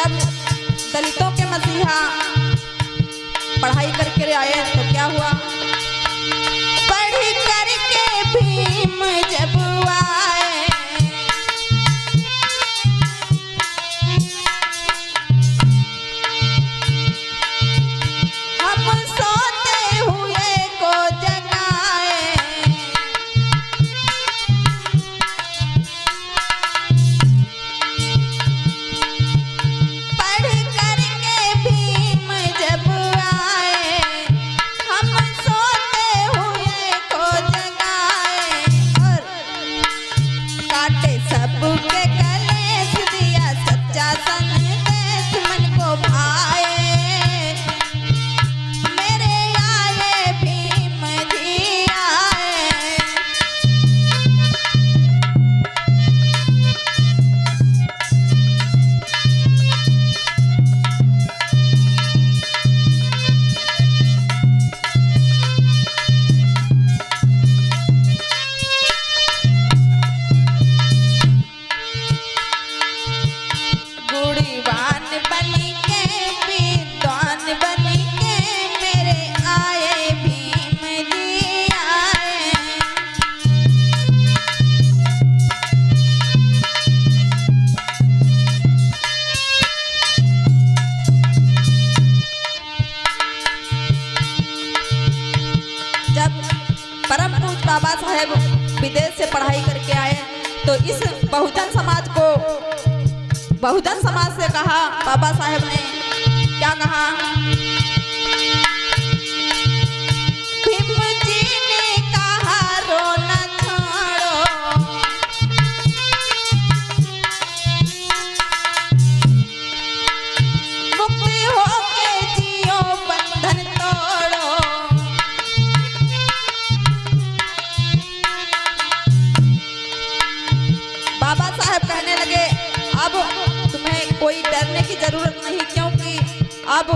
जब दलितों के मसीहा पढ़ाई करके आए तो क्या हुआ, पढ़ करके भीम जब आए, हम सोते हुए को जगाए, पढ़ करके भीम जब आए, हम सोते हुए को जगाए, और काटे सबके कलेश दिया सच्चा संदेश मन को भाए, मेरे आए भीम जी आए। गुणवान बन के विद्वान बन के मेरे आए भीम जी आए। जब परम पूज्य बाबा साहेब विदेश से पढ़ाई करके आए तो इस बहुजन समाज से कहा, बाबा साहेब ने क्या कहा, भीम जी ने कहा रोना छोड़ो, मुक्त होके जियो बंधन तोड़ो। बाबा साहेब कहने लगे अब तुम्हें कोई डरने की जरूरत नहीं, क्योंकि अब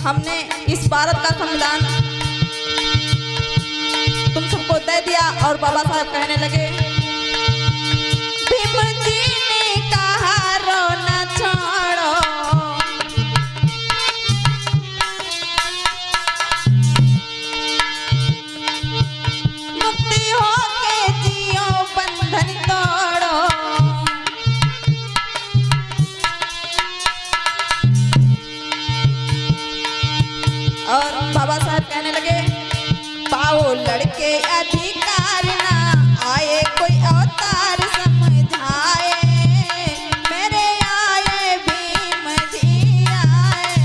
हमने इस भारत का संविधान तुम सबको दे दिया। और बाबा साहब कहने लगे, भीम जी ने कहा रोना छोड़ो, मुक्ति होके जियो बंधन तोड़ो। और बाबा साहब कहने लगे, पाओ लड़के अधिकार ना आए, कोई अवतार समझाए, मेरे आए भीम जी आए।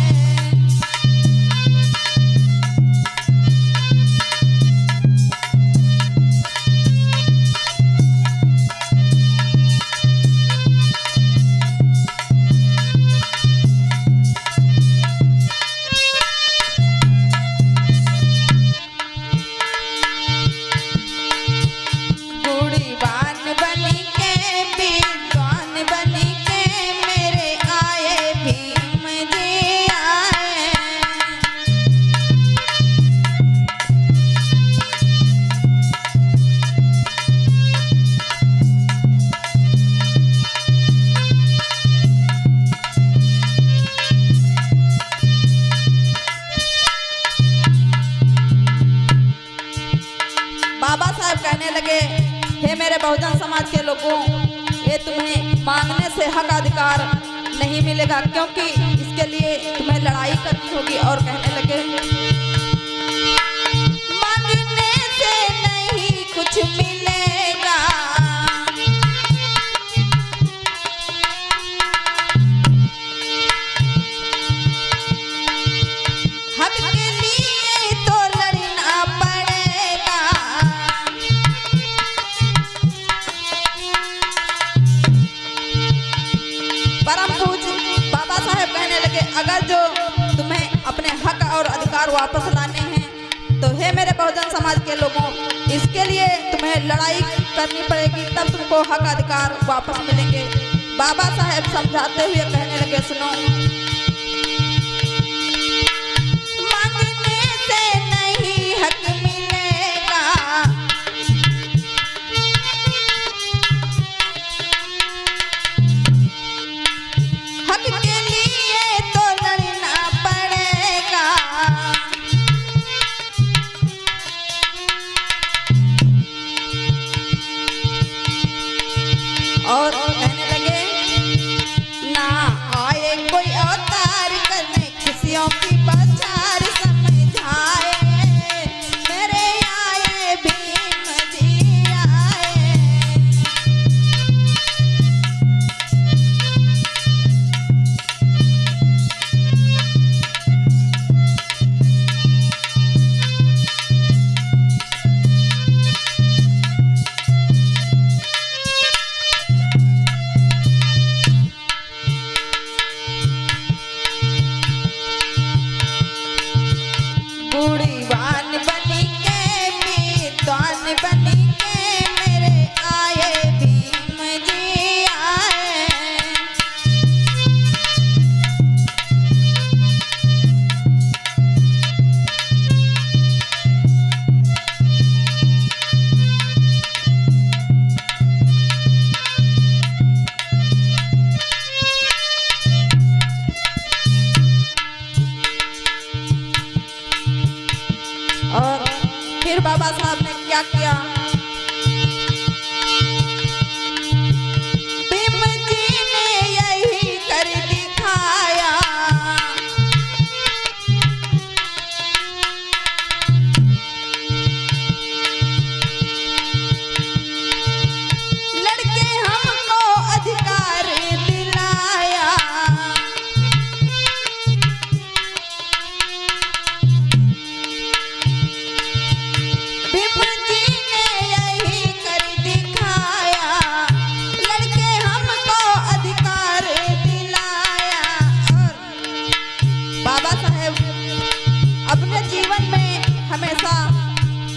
बाबा साहब कहने लगे, हे मेरे बहुजन समाज के लोगों, ये तुम्हें मांगने से हक अधिकार नहीं मिलेगा, क्योंकि इसके लिए तुम्हें लड़ाई करनी होगी। और कहने लगे, मांगने से नहीं कुछ मिलेगा, हक के लिए तो लड़ना पड़ेगा। परम पूज्य बाबा साहेब कहने लगे, अगर जो तुम्हें अपने हक और अधिकार वापस लाने हैं तो हे मेरे बहुजन समाज के लोगों, इसके लिए तुम्हें लड़ाई करनी पड़ेगी, तब तुमको हक अधिकार वापस मिलेंगे। बाबा साहेब समझाते हुए कहने लगे, सुनो, मांगने से नहीं हक मिलेगा, हक के लिए आए कोई अवतार करने खुशियों की बचार समझाए। मेरे आए भीम जी आए। बूढ़ीवान बनी के विद्वान बनी के मेरे आए भीम जी आए। और फिर बाबा साहब ने क्या किया? भीम जी ने यही कर दिखाया। लड़के हमको अधिकार दिलाया। भीम जी ने यही कर दिखाया। लड़के हमको अधिकार दिलाया। और बाबा साहेब अपने जीवन में हमेशा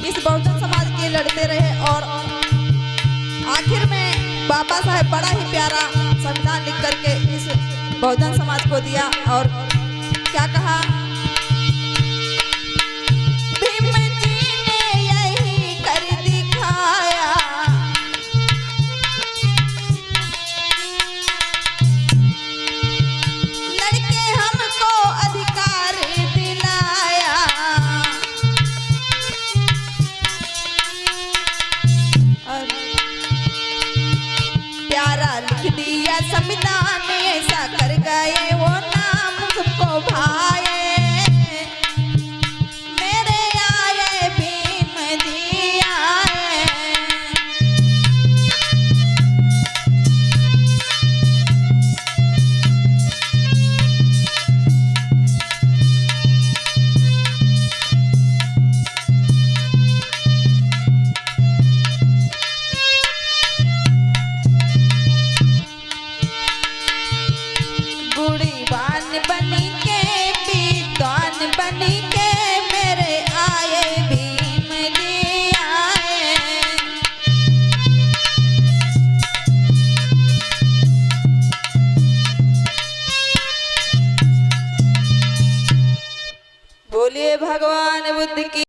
इस बहुजन समाज के लड़ते रहे और आखिर में बाबा साहेब बड़ा ही प्यारा संविधान लिख करके इस बहुजन समाज को दिया। और क्या कहा? भीम जी ने यही कर दिखाया। लड़के हमको अधिकार दिलाया। और प्यारा लिख दिया संविधान ऐसा कर गए वो नाम सबको भाए। मेरे आए भीम जी आए। बूढ़ीवान बनी के विद्वान बनी के मेरे आए भीम जी आए। बोलिए भगवान बुद्ध की।